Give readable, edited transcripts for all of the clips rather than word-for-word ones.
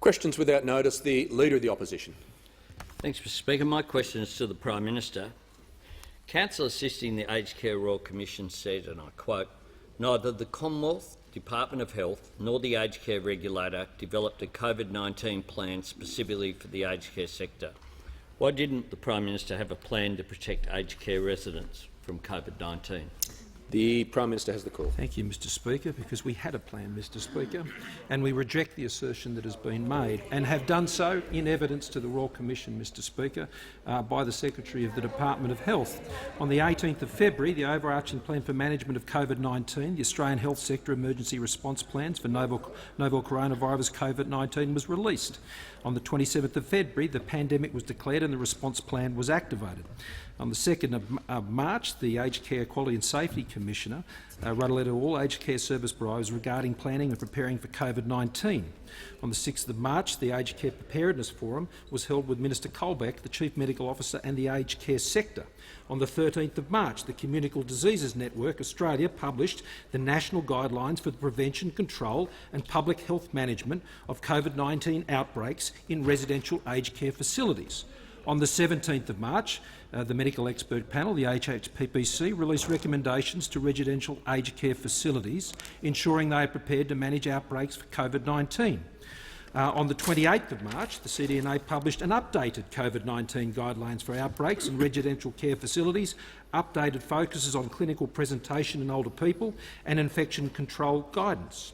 Questions without notice. The Leader of the Opposition. Thanks, Mr Speaker. My question is to the Prime Minister. Counsel assisting the Aged Care Royal Commission said, and I quote, "Neither the Commonwealth Department of Health nor the Aged Care Regulator developed a COVID-19 plan specifically for the aged care sector. Why didn't the Prime Minister have a plan to protect aged care residents from COVID-19? The Prime Minister has the call. Thank you, Mr Speaker, because we had a plan, Mr Speaker, and we reject the assertion that has been made and have done so in evidence to the Royal Commission, Mr Speaker, by the Secretary of the Department of Health. On the 18th of February, the overarching plan for management of COVID-19, the Australian Health Sector Emergency Response Plans for novel coronavirus COVID-19 was released. On the 27th of February, the pandemic was declared and the response plan was activated. On the 2nd of March, the Aged Care Quality and Safety Commissioner wrote a letter to all aged care service providers regarding planning and preparing for COVID-19. On the 6th of March, the Aged Care Preparedness Forum was held with Minister Colbeck, the Chief Medical Officer, and the aged care sector. On the 13th of March, the Communicable Diseases Network Australia published the National Guidelines for the Prevention, Control and Public Health Management of COVID-19 outbreaks in residential aged care facilities. On the 17th of March, the Medical Expert Panel, the HHPPC, released recommendations to residential aged care facilities, ensuring they are prepared to manage outbreaks for COVID-19. On the 28th of March, the CDNA published an updated COVID-19 guidelines for outbreaks in residential care facilities. Updated focuses on clinical presentation in older people and infection control guidance.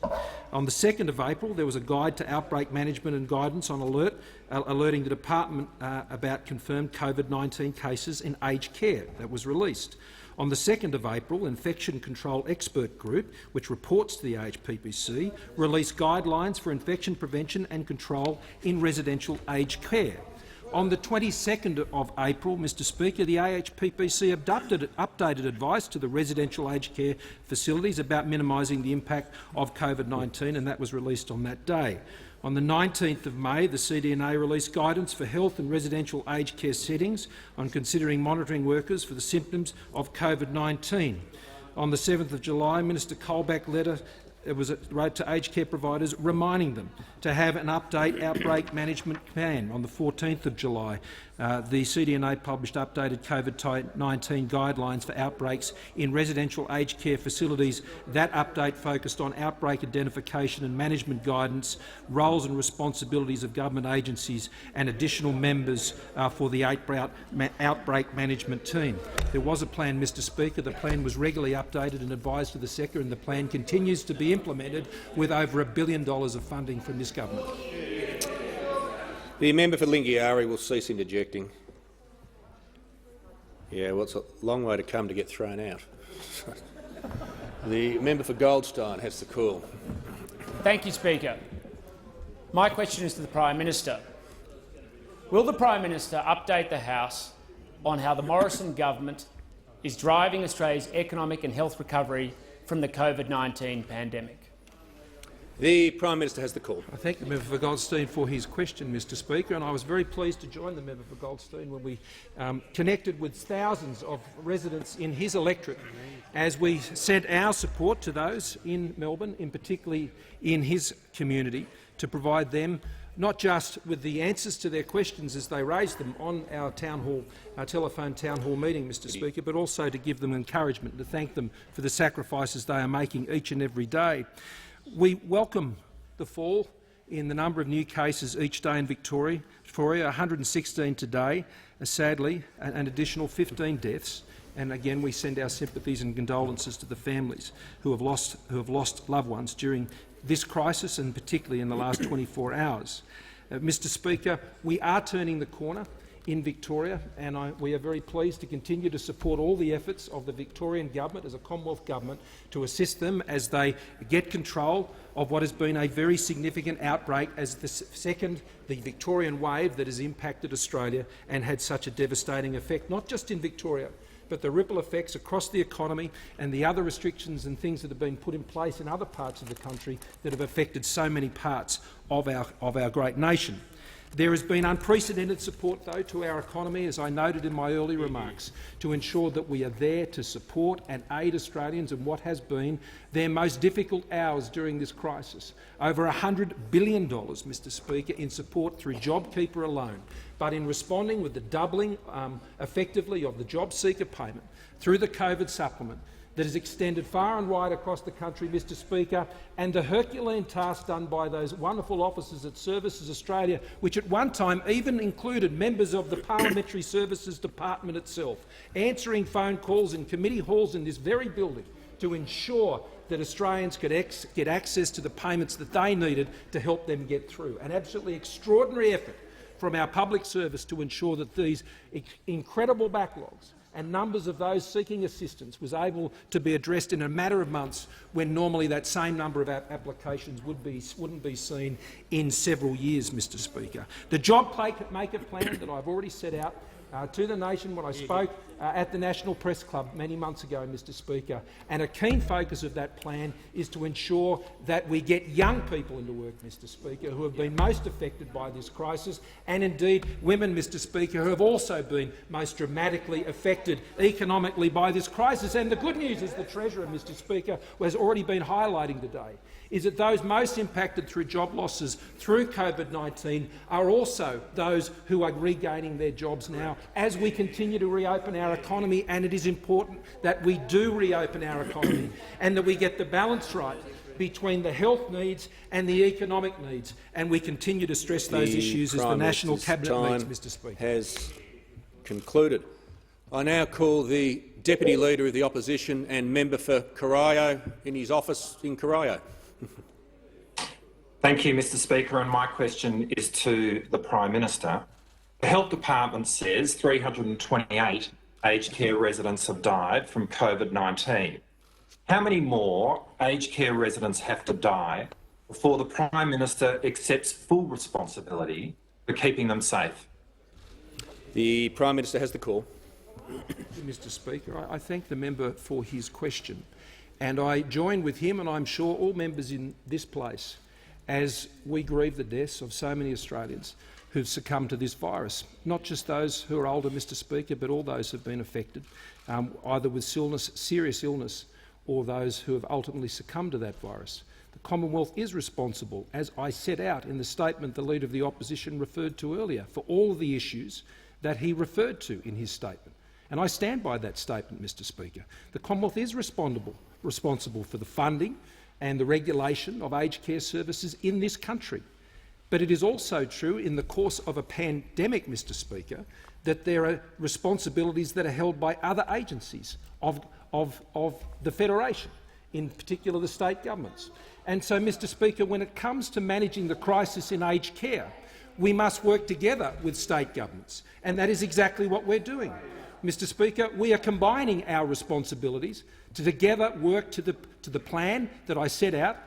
On the 2nd of April, there was a guide to outbreak management and guidance on alerting the department about confirmed COVID-19 cases in aged care that was released. On the 2nd of April, Infection Control Expert Group, which reports to the HPPC, released guidelines for infection prevention and control in residential aged care. On the 22nd of April, Mr Speaker, the AHPPC updated advice to the residential aged care facilities about minimising the impact of COVID-19, and that was released on that day. On the 19th of May, the CDNA released guidance for health and residential aged care settings on considering monitoring workers for the symptoms of COVID-19. On the 7th of July, Minister Colbeck wrote to aged care providers reminding them to have an outbreak management plan. On the 14th of July, the CDNA published updated COVID-19 guidelines for outbreaks in residential aged care facilities. That update focused on outbreak identification and management guidance, roles and responsibilities of government agencies and additional members for the outbreak management team. There was a plan, Mr Speaker. The plan was regularly updated and advised to the sector, and the plan continues to be implemented with over $1 billion of funding from this government. The member for Lingiari will cease interjecting. Yeah, well, it's a long way to come to get thrown out. The member for Goldstein has the call. Thank you, Speaker. My question is to the Prime Minister. Will the Prime Minister update the House on how the Morrison government is driving Australia's economic and health recovery from the COVID-19 pandemic? The Prime Minister has the call. I thank the member for Goldstein for his question, Mr Speaker, and I was very pleased to join the member for Goldstein when we connected with thousands of residents in his electorate as we sent our support to those in Melbourne, in particularly in his community, to provide them not just with the answers to their questions as they raised them on our telephone town hall meeting, Mr Speaker, but also to give them encouragement, to thank them for the sacrifices they are making each and every day. We welcome the fall in the number of new cases each day in Victoria, 116 today, sadly, an additional 15 deaths. And again, we send our sympathies and condolences to the families who have lost loved ones during this crisis, and particularly in the last 24 hours. Mr Speaker, we are turning the corner in Victoria, and we are very pleased to continue to support all the efforts of the Victorian government as a Commonwealth government to assist them as they get control of what has been a very significant outbreak as the Victorian wave that has impacted Australia and had such a devastating effect, not just in Victoria, but the ripple effects across the economy and the other restrictions and things that have been put in place in other parts of the country that have affected so many parts of our great nation. There has been unprecedented support, though, to our economy, as I noted in my early remarks, to ensure that we are there to support and aid Australians in what has been their most difficult hours during this crisis. Over $100 billion, Mr Speaker, in support through JobKeeper alone, but in responding with the doubling effectively of the job seeker payment through the COVID supplement that is extended far and wide across the country, Mr Speaker, and the Herculean task done by those wonderful officers at Services Australia, which at one time even included members of the Parliamentary Services Department itself, answering phone calls in committee halls in this very building to ensure that Australians could get access to the payments that they needed to help them get through. An absolutely extraordinary effort from our public service to ensure that these incredible backlogs and numbers of those seeking assistance was able to be addressed in a matter of months, when normally that same number of applications wouldn't be seen in several years, Mr Speaker. The Job Maker plan that I've already set out to the nation when I spoke at the National Press Club many months ago, Mr Speaker, and a keen focus of that plan is to ensure that we get young people into work, Mr Speaker, who have been most affected by this crisis, and indeed women, Mr Speaker, who have also been most dramatically affected economically by this crisis. And the good news is the Treasurer, Mr Speaker, has already been highlighting today, is that those most impacted through job losses through COVID-19 are also those who are regaining their jobs now as we continue to reopen our economy. And it is important that we do reopen our economy and that we get the balance right between the health needs and the economic needs, and we continue to stress those issues as the National Cabinet meets, Mr Speaker. Has concluded. I now call the Deputy Leader of the Opposition and member for Corio in his office in Corio. Thank you, Mr Speaker, and my question is to the Prime Minister. The Health Department says 328 aged care residents have died from COVID-19. How many more aged care residents have to die before the Prime Minister accepts full responsibility for keeping them safe? The Prime Minister has the call. Mr Speaker, I thank the member for his question, and I join with him, and I'm sure all members in this place, as we grieve the deaths of so many Australians who've succumbed to this virus, not just those who are older, Mr Speaker, but all those who have been affected, either with serious illness or those who have ultimately succumbed to that virus. The Commonwealth is responsible, as I set out in the statement the Leader of the Opposition referred to earlier, for all of the issues that he referred to in his statement. And I stand by that statement, Mr Speaker. The Commonwealth is responsible for the funding and the regulation of aged care services in this country. But it is also true in the course of a pandemic, Mr Speaker, that there are responsibilities that are held by other agencies of the Federation, in particular the state governments. And so, Mr Speaker, when it comes to managing the crisis in aged care, we must work together with state governments, and that is exactly what we're doing. Mr Speaker, we are combining our responsibilities to together work to the plan that I set out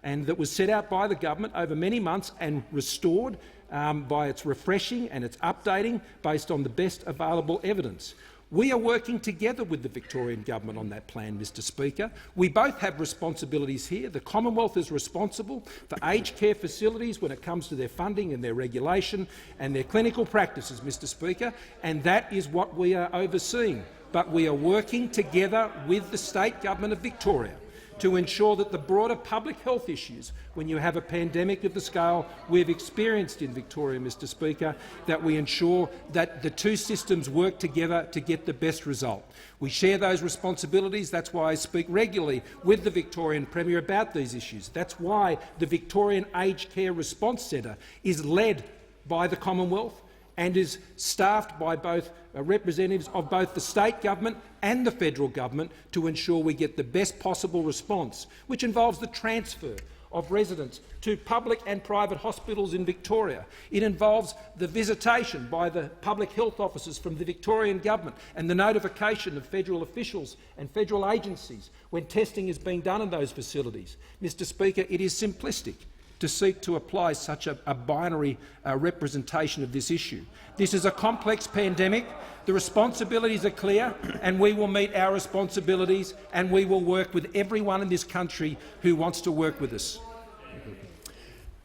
and that was set out by the government over many months and restored by its refreshing and its updating based on the best available evidence. We are working together with the Victorian government on that plan, Mr Speaker. We both have responsibilities here. The Commonwealth is responsible for aged care facilities when it comes to their funding and their regulation and their clinical practices, Mr Speaker, and that is what we are overseeing. But we are working together with the state government of Victoria to ensure that the broader public health issues, when you have a pandemic of the scale we've experienced in Victoria, Mr Speaker, that we ensure that the two systems work together to get the best result. We share those responsibilities. That's why I speak regularly with the Victorian Premier about these issues. That's why the Victorian Aged Care Response Centre is led by the Commonwealth and is staffed by both representatives of both the state government and the federal government to ensure we get the best possible response, which involves the transfer of residents to public and private hospitals in Victoria. It involves the visitation by the public health officers from the Victorian government and the notification of federal officials and federal agencies when testing is being done in those facilities. Mr Speaker, it is simplistic to seek to apply such a binary representation of this issue. This is a complex pandemic. The responsibilities are clear, and we will meet our responsibilities, and we will work with everyone in this country who wants to work with us.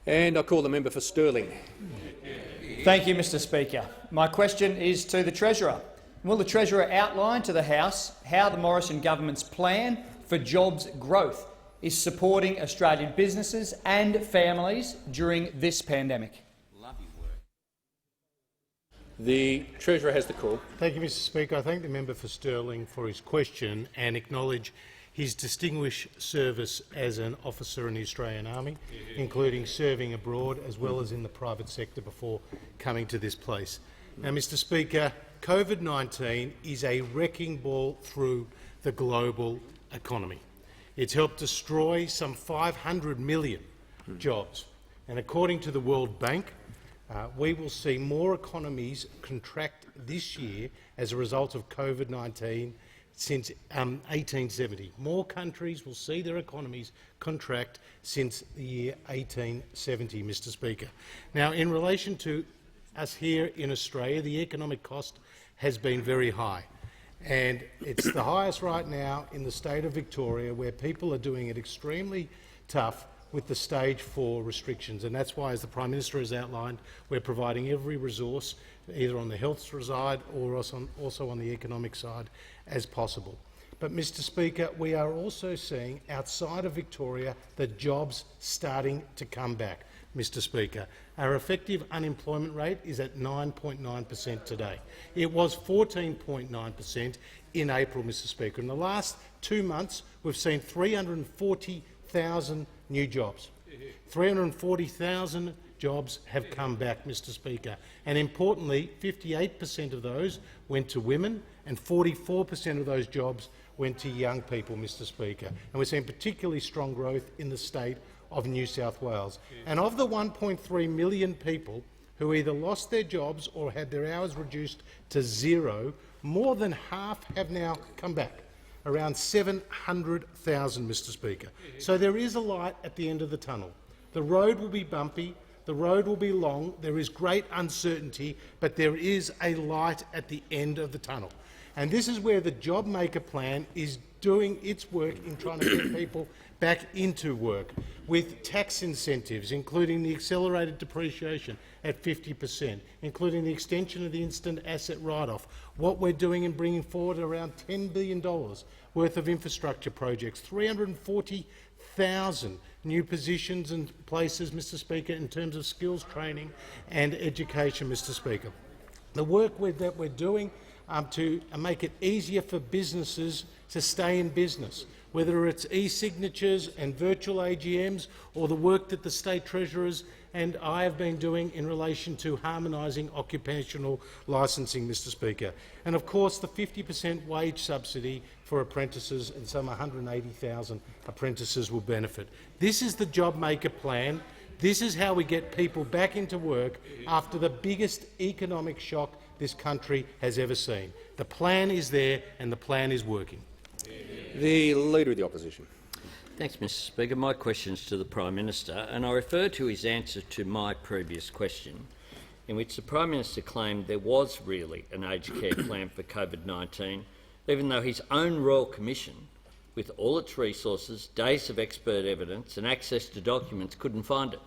And I call the member for Stirling. Thank you, Mr Speaker. My question is to the Treasurer. Will the Treasurer outline to the House how the Morrison government's plan for jobs growth is supporting Australian businesses and families during this pandemic? The Treasurer has the call. Thank you, Mr Speaker. I thank the member for Stirling for his question and acknowledge his distinguished service as an officer in the Australian Army, including serving abroad as well as in the private sector before coming to this place. Now, Mr Speaker, COVID-19 is a wrecking ball through the global economy. It's helped destroy some 500 million jobs, and according to the World Bank, we will see more economies contract this year as a result of COVID-19 since 1870. More countries will see their economies contract since the year 1870, Mr Speaker. Now, in relation to us here in Australia, the economic cost has been very high, and it's the highest right now in the state of Victoria, where people are doing it extremely tough with the stage 4 restrictions, and that's why, as the Prime Minister has outlined, we're providing every resource, either on the health side or also on the economic side, as possible. But, Mr Speaker, we are also seeing, outside of Victoria, the jobs starting to come back. Mr Speaker, our effective unemployment rate is at 9.9% today. It was 14.9% in April, Mr Speaker. In the last 2 months, we've seen 340,000 new jobs. 340,000 jobs have come back, Mr Speaker, and importantly, 58% of those went to women and 44% of those jobs went to young people, Mr Speaker. And we're seeing particularly strong growth in the state of New South Wales. And of the 1.3 million people who either lost their jobs or had their hours reduced to 0, more than half have now come back. Around 700,000, Mr Speaker. So there is a light at the end of the tunnel. The road will be bumpy, the road will be long, there is great uncertainty, but there is a light at the end of the tunnel. And this is where the JobMaker plan is doing its work in trying to get people back into work, with tax incentives, including the accelerated depreciation at 50%, including the extension of the instant asset write-off. What we're doing in bringing forward around $10 billion worth of infrastructure projects, 340,000 new positions and places, Mr Speaker, in terms of skills training and education, Mr Speaker. The work that we're doing to make it easier for businesses to stay in business, whether it's e-signatures and virtual AGMs, or the work that the State Treasurers and I have been doing in relation to harmonising occupational licensing, Mr Speaker. And of course the 50% wage subsidy for apprentices, and some 180,000 apprentices will benefit. This is the JobMaker plan. This is how we get people back into work after the biggest economic shock this country has ever seen. The plan is there and the plan is working. The Leader of the Opposition. Thanks, Mr Speaker. My question is to the Prime Minister, and I refer to his answer to my previous question, in which the Prime Minister claimed there was really an aged care plan for COVID-19, even though his own Royal Commission, with all its resources, days of expert evidence and access to documents, couldn't find it.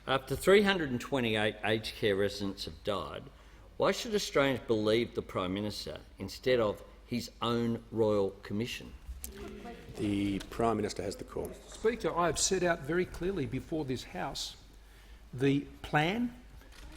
After 328 aged care residents have died, why should Australians believe the Prime Minister instead of his own Royal Commission? The Prime Minister has the call. Speaker, I have set out very clearly before this House the plan,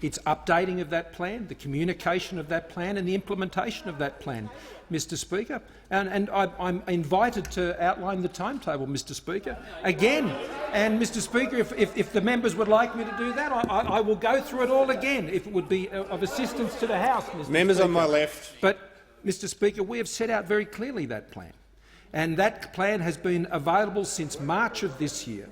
its updating of that plan, the communication of that plan and the implementation of that plan, Mr Speaker. And I'm invited to outline the timetable, Mr Speaker, again. And, Mr Speaker, if the members would like me to do that, I will go through it all again, if it would be of assistance to the House, Mr Members Speaker. on my left. But, Mr Speaker, we have set out very clearly that plan. And that plan has been available since March of this year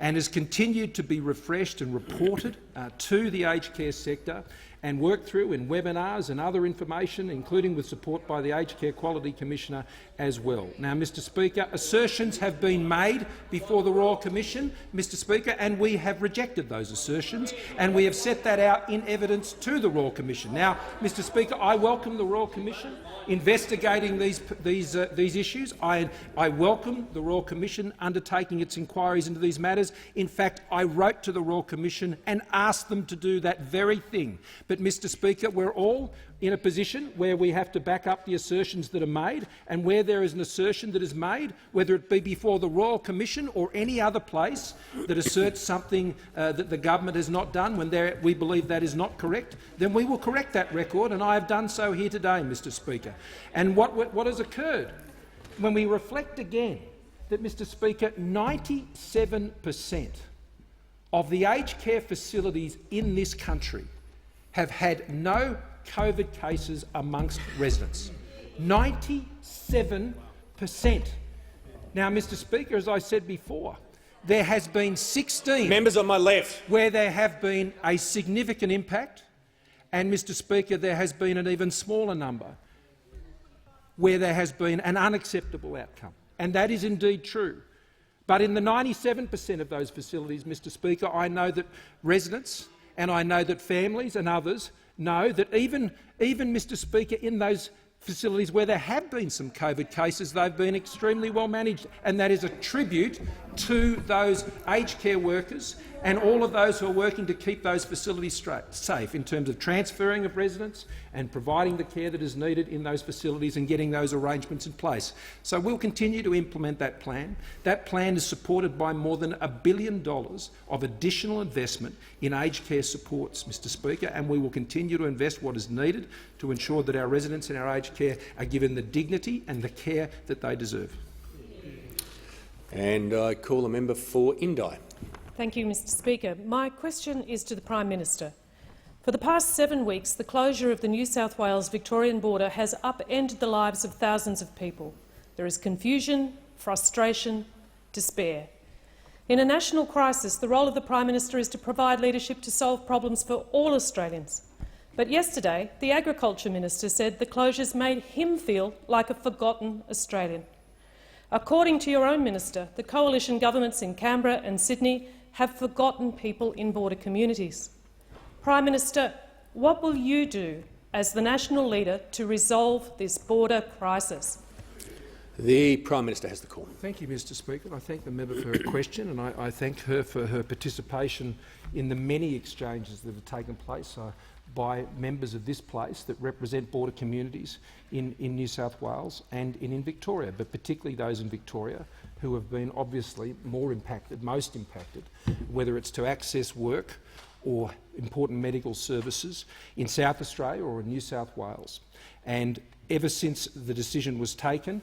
and has continued to be refreshed and reported to the aged care sector and worked through in webinars and other information, including with support by the Aged Care Quality Commissioner as well. Now, Mr Speaker, assertions have been made before the Royal Commission, Mr Speaker, and we have rejected those assertions, and we have set that out in evidence to the Royal Commission. Now, Mr Speaker, I welcome the Royal Commission investigating these issues. I welcome the Royal Commission undertaking its inquiries into these matters. In fact, I wrote to the Royal Commission and asked them to do that very thing. But, Mr Speaker, we're all in a position where we have to back up the assertions that are made, and where there is an assertion that is made, whether it be before the Royal Commission or any other place that asserts something that the government has not done when we believe that is not correct, then we will correct that record, and I have done so here today, Mr Speaker. And what has occurred, when we reflect again that, Mr Speaker, 97% of the aged care facilities in this country have had no COVID cases amongst residents. 97%. Now, Mr Speaker, as I said before, there has been 16 members on my left where there have been a significant impact, and, Mr Speaker, there has been an even smaller number where there has been an unacceptable outcome. And that is indeed true. But in the 97% of those facilities, Mr Speaker, I know that residents and I know that families and others know that even Mr Speaker, in those facilities where there have been some COVID cases, they've been extremely well managed, and that is a tribute to those aged care workers and all of those who are working to keep those facilities safe in terms of transferring of residents and providing the care that is needed in those facilities and getting those arrangements in place. So we'll continue to implement that plan. That plan is supported by more than $1 billion of additional investment in aged care supports, Mr Speaker, and we will continue to invest what is needed to ensure that our residents in our aged care are given the dignity and the care that they deserve. And I call the member for Indi. Thank you, Mr Speaker. My question is to the Prime Minister. For the past 7 weeks, the closure of the New South Wales-Victorian border has upended the lives of thousands of people. There is confusion, frustration, despair. In a national crisis, the role of the Prime Minister is to provide leadership to solve problems for all Australians. But yesterday, the Agriculture Minister said the closures made him feel like a forgotten Australian. According to your own minister, the coalition governments in Canberra and Sydney have forgotten people in border communities. Prime Minister, what will you do as the national leader to resolve this border crisis? The Prime Minister has the call. Thank you, Mr Speaker. I thank the member for her question, and I thank her for her participation in the many exchanges that have taken place by members of this place that represent border communities in New South Wales and in Victoria, but particularly those in Victoria who have been obviously more impacted, most impacted, whether it's to access work or important medical services in South Australia or in New South Wales. And ever since the decision was taken,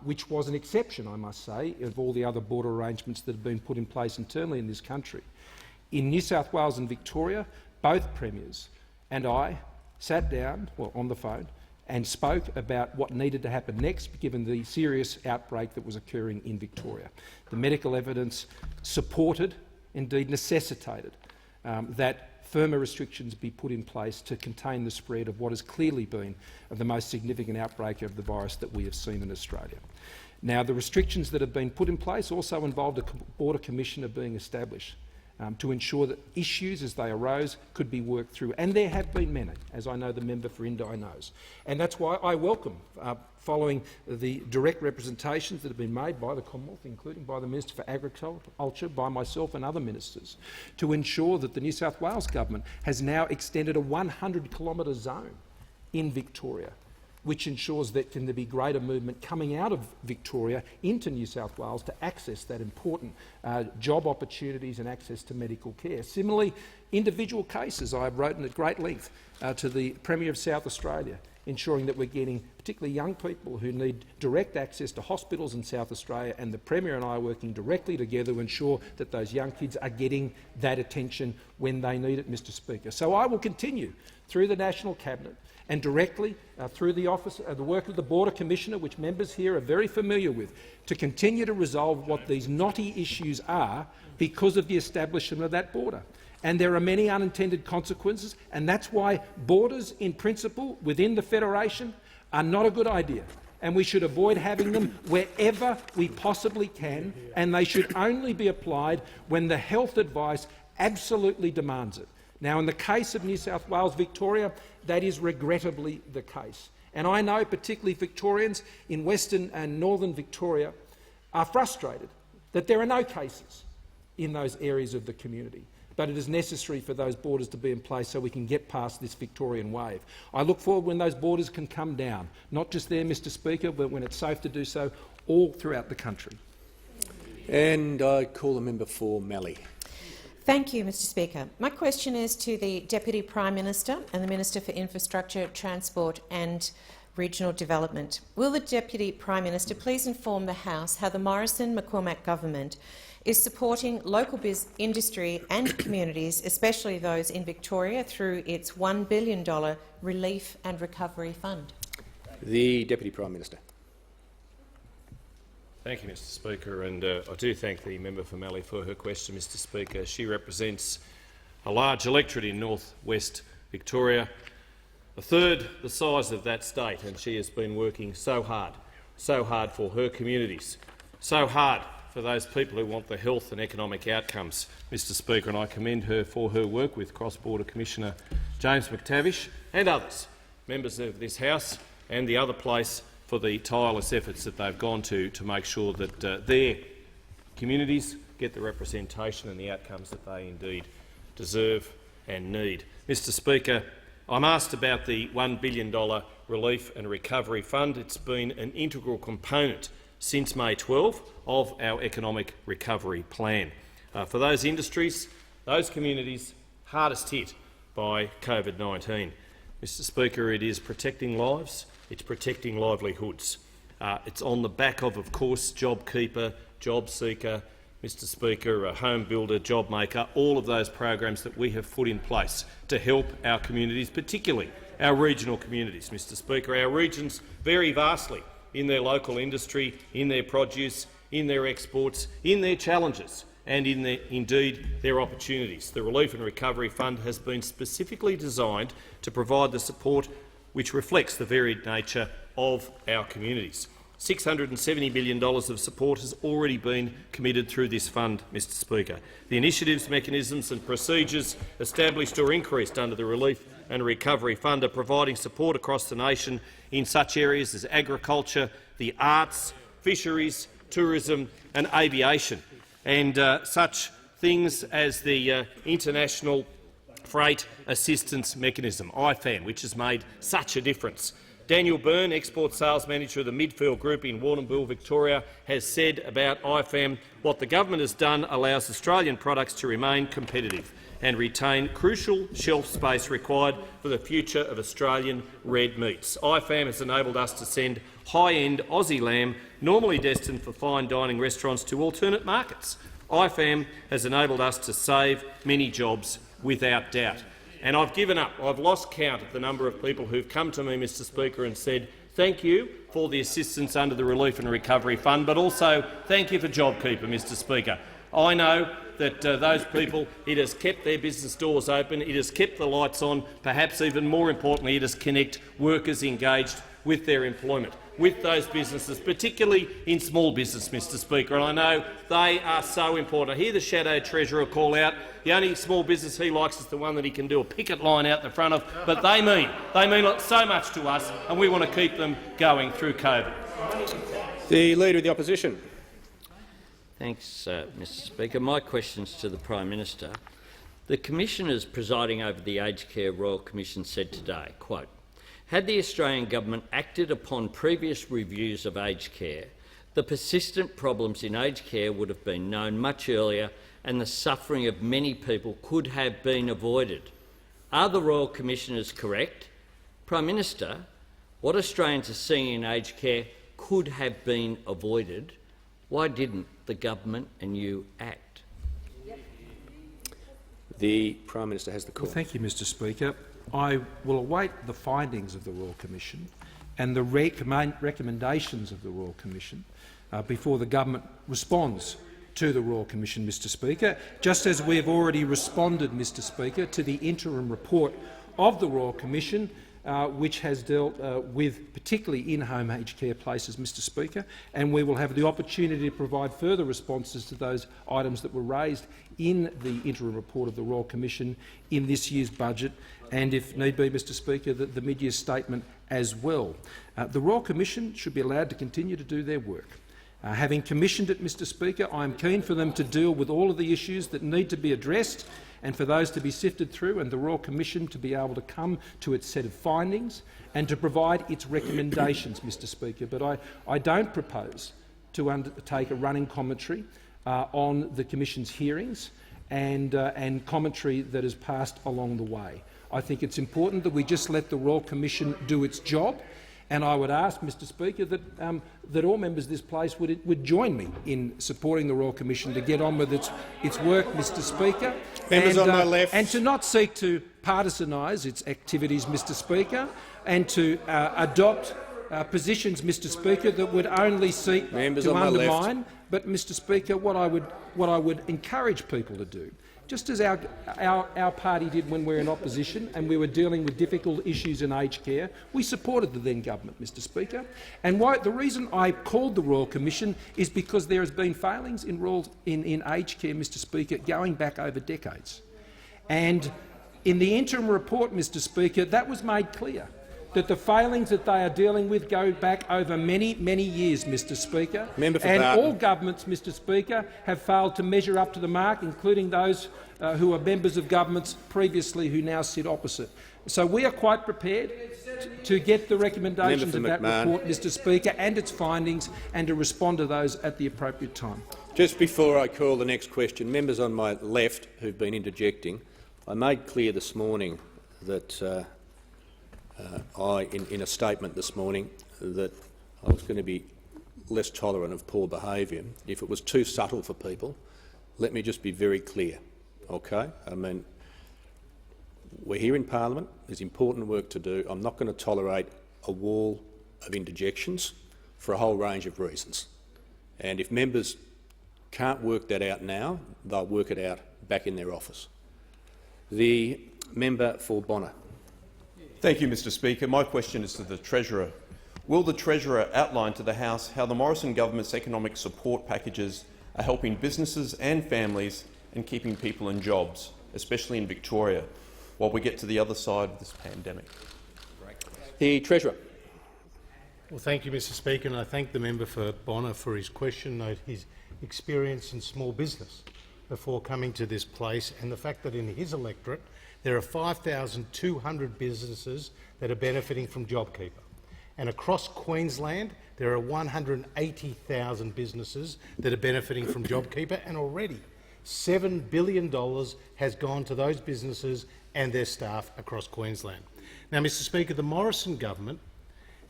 which was an exception, I must say, of all the other border arrangements that have been put in place internally in this country, in New South Wales and Victoria, both premiers and I sat down, on the phone, and spoke about what needed to happen next, given the serious outbreak that was occurring in Victoria. The medical evidence supported, indeed necessitated, that firmer restrictions be put in place to contain the spread of what has clearly been the most significant outbreak of the virus that we have seen in Australia. Now, the restrictions that have been put in place also involved a border commissioner being established to ensure that issues as they arose could be worked through. And there have been many, as I know the member for Indi knows. And that's why I welcome, following the direct representations that have been made by the Commonwealth, including by the Minister for Agriculture, by myself and other ministers, to ensure that the New South Wales government has now extended a 100-kilometre zone in Victoria, which ensures that there can be greater movement coming out of Victoria into New South Wales to access that important job opportunities and access to medical care. Similarly, individual cases I have written at great length to the Premier of South Australia, ensuring that we're getting particularly young people who need direct access to hospitals in South Australia, and the Premier and I are working directly together to ensure that those young kids are getting that attention when they need it, Mr Speaker. So I will continue through the National Cabinet and directly through the office, the work of the Border Commissioner, which members here are very familiar with, to continue to resolve what these knotty issues are because of the establishment of that border. and there are many unintended consequences, and that's why borders in principle within the Federation are not a good idea, and we should avoid having them wherever we possibly can, and they should only be applied when the health advice absolutely demands it. Now, in the case of New South Wales, Victoria, that is regrettably the case. And I know particularly Victorians in Western and Northern Victoria are frustrated that there are no cases in those areas of the community. But it is necessary for those borders to be in place so we can get past this Victorian wave. I look forward when those borders can come down, not just there, Mr Speaker, but when it's safe to do so all throughout the country. And I call the member for Mallee. Thank you, Mr Speaker. My question is to the Deputy Prime Minister and the Minister for Infrastructure, Transport and Regional Development. Will the Deputy Prime Minister please inform the House how the Morrison-McCormack government is supporting local industry and communities, especially those in Victoria, through its $1 billion Relief and Recovery Fund? The Deputy Prime Minister. Thank you, Mr Speaker, and I do thank the member for Mallee for her question, Mr Speaker. She represents a large electorate in north-west Victoria, a third the size of that state, and she has been working so hard for her communities, so hard for those people who want the health and economic outcomes, Mr Speaker, and I commend her for her work with Cross-Border Commissioner James McTavish and others, members of this House and the other place, for the tireless efforts that they've gone to make sure that their communities get the representation and the outcomes that they indeed deserve and need. Mr Speaker, I'm asked about the $1 billion Relief and Recovery Fund. It's been an integral component since May 12 of our economic recovery plan. For those industries, those communities hardest hit by COVID-19. Mr Speaker, it is protecting lives, it's protecting livelihoods. It's on the back of course, JobKeeper, JobSeeker, Mr Speaker, Home Builder, JobMaker, all of those programs that we have put in place to help our communities, particularly our regional communities, Mr Speaker. Our regions vary vastly in their local industry, in their produce, in their exports, in their challenges and indeed their opportunities. The Relief and Recovery Fund has been specifically designed to provide the support which reflects the varied nature of our communities. $670 million of support has already been committed through this fund, Mr Speaker. The initiatives, mechanisms and procedures established or increased under the Relief and Recovery Fund are providing support across the nation in such areas as agriculture, the arts, fisheries, tourism and aviation, and such things as the International Freight Assistance Mechanism, IFAM, which has made such a difference. Daniel Byrne, Export Sales Manager of the Midfield Group in Warrnambool, Victoria, has said about IFAM, what the government has done allows Australian products to remain competitive and retain crucial shelf space required for the future of Australian red meats. IFAM has enabled us to send high-end Aussie lamb, normally destined for fine dining restaurants, to alternate markets. IFAM has enabled us to save many jobs without doubt. And I've given up. I've lost count of the number of people who've come to me, Mr Speaker, and said thank you for the assistance under the Relief and Recovery Fund, but also thank you for JobKeeper, Mr Speaker. I know that those people, it has kept their business doors open, it has kept the lights on, perhaps even more importantly, it has connected workers engaged with their employment, with those businesses, particularly in small business, Mr Speaker. And I know they are so important. I hear the Shadow Treasurer call out the only small business he likes is the one that he can do a picket line out the front of, but they mean so much to us, and we want to keep them going through COVID. The Leader of the Opposition. Thanks, Mr Speaker. My question is to the Prime Minister. The Commissioners presiding over the Aged Care Royal Commission said today, quote, "Had the Australian government acted upon previous reviews of aged care, the persistent problems in aged care would have been known much earlier and the suffering of many people could have been avoided." Are the Royal Commissioners correct? Prime Minister, what Australians are seeing in aged care could have been avoided. Why didn't the government and you act? The Prime Minister has the call. Well, thank you, Mr Speaker. I will await the findings of the Royal Commission and the recommendations of the Royal Commission before the government responds to the Royal Commission, Mr Speaker, just as we have already responded, Mr Speaker, to the interim report of the Royal Commission, which has dealt with particularly in-home aged care places, Mr Speaker, and we will have the opportunity to provide further responses to those items that were raised in the interim report of the Royal Commission in this year's budget and, if need be, Mr Speaker, the mid-year statement as well. The Royal Commission should be allowed to continue to do their work. Having commissioned it, Mr Speaker, I am keen for them to deal with all of the issues that need to be addressed and for those to be sifted through, and the Royal Commission to be able to come to its set of findings and to provide its recommendations, Mr Speaker. But I don't propose to undertake a running commentary on the Commission's hearings and commentary that has passed along the way. I think it's important that we just let the Royal Commission do its job, and I would ask, Mr Speaker, that all members of this place would join me in supporting the Royal Commission to get on with its work, Mr Speaker, Members on my left, and to not seek to partisanise its activities, Mr Speaker, and to adopt positions, Mr Speaker, that would only seek to undermine. But, Mr Speaker, what I would encourage people to do, just as our party did when we were in opposition and we were dealing with difficult issues in aged care, we supported the then government, Mr Speaker. And the reason I called the Royal Commission is because there has been failings in aged care, Mr Speaker, going back over decades. And in the interim report, Mr Speaker, that was made clear, that the failings that they are dealing with go back over many, many years, Mr Speaker. And all governments, Mr Speaker, have failed to measure up to the mark, including those who are members of governments previously who now sit opposite. So we are quite prepared to get the recommendations of that report, Mr Speaker, and its findings, and to respond to those at the appropriate time. Just before I call the next question, members on my left who've been interjecting, I made clear this morning that in a statement this morning, that I was going to be less tolerant of poor behaviour. If it was too subtle for people, let me just be very clear. Okay? I mean, we're here in Parliament. There's important work to do. I'm not going to tolerate a wall of interjections for a whole range of reasons. And if members can't work that out now, they'll work it out back in their office. The member for Bonner. Thank you, Mr Speaker. My question is to the Treasurer. Will the Treasurer outline to the House how the Morrison government's economic support packages are helping businesses and families and keeping people in jobs, especially in Victoria, while we get to the other side of this pandemic? The Treasurer. Well, thank you, Mr Speaker, and I thank the member for Bonner for his question, note his experience in small business before coming to this place, and the fact that in his electorate there are 5,200 businesses that are benefiting from JobKeeper. And across Queensland, there are 180,000 businesses that are benefiting from JobKeeper, and already $7 billion has gone to those businesses and their staff across Queensland. Now, Mr Speaker, the Morrison government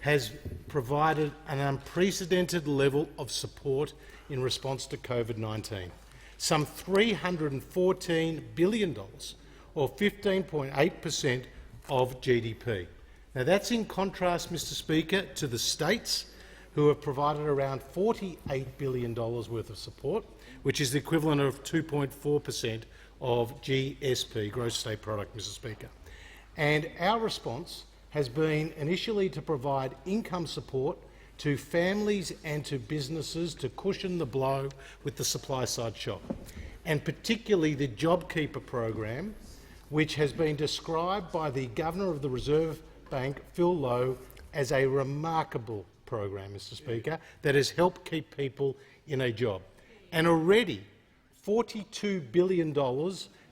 has provided an unprecedented level of support in response to COVID-19. Some $314 billion, or 15.8% of GDP. Now, that's in contrast, Mr Speaker, to the states, who have provided around $48 billion worth of support, which is the equivalent of 2.4% of GSP, gross state product, Mr Speaker. And our response has been initially to provide income support to families and to businesses to cushion the blow with the supply-side shock, and particularly the JobKeeper program, which has been described by the Governor of the Reserve Bank, Phil Lowe, as a remarkable program, Mr Speaker, that has helped keep people in a job. And already $42 billion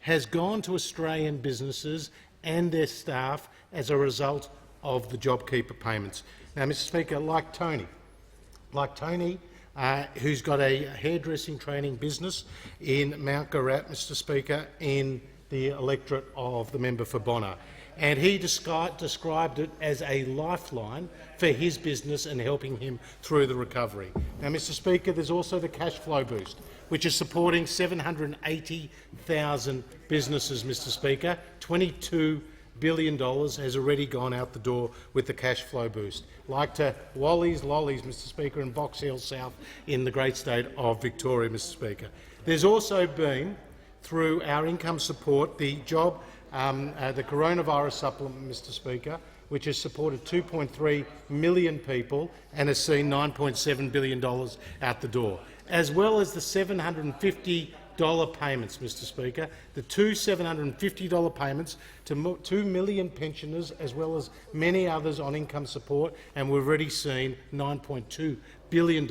has gone to Australian businesses and their staff as a result of the JobKeeper payments. Now, Mr Speaker, like Tony, who's got a hairdressing training business in Mount Garrat, Mr Speaker, in the electorate of the member for Bonner, and he described it as a lifeline for his business and helping him through the recovery. Now, Mr Speaker, there's also the cash flow boost, which is supporting 780,000 businesses, Mr Speaker, $22 billion has already gone out the door with the cash flow boost, like to Wally's Lollies, Mr Speaker, and Box Hill South in the great state of Victoria, Mr Speaker. There's also been, through our income support, the coronavirus supplement, Mr Speaker, which has supported 2.3 million people and has seen $9.7 billion out the door, as well as the $750 payments, Mr Speaker, the two $750 payments to 2 million pensioners, as well as many others on income support, and we've already seen $9.2 billion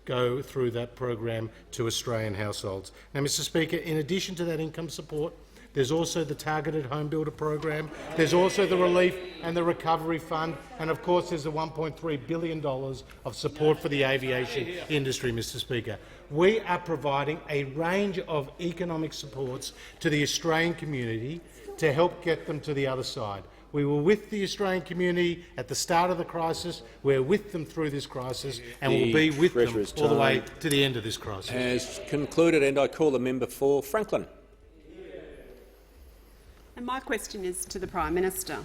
go through that program to Australian households. Now, Mr Speaker, in addition to that income support, there's also the Targeted Home Builder program, there's also the Relief and the Recovery Fund, and of course there's the $1.3 billion of support for the aviation industry, Mr Speaker. We are providing a range of economic supports to the Australian community to help get them to the other side. We were with the Australian community at the start of the crisis, we're with them through this crisis, and we'll be with them all the way to the end of this crisis. Has concluded, and I call the member for Franklin. And my question is to the Prime Minister.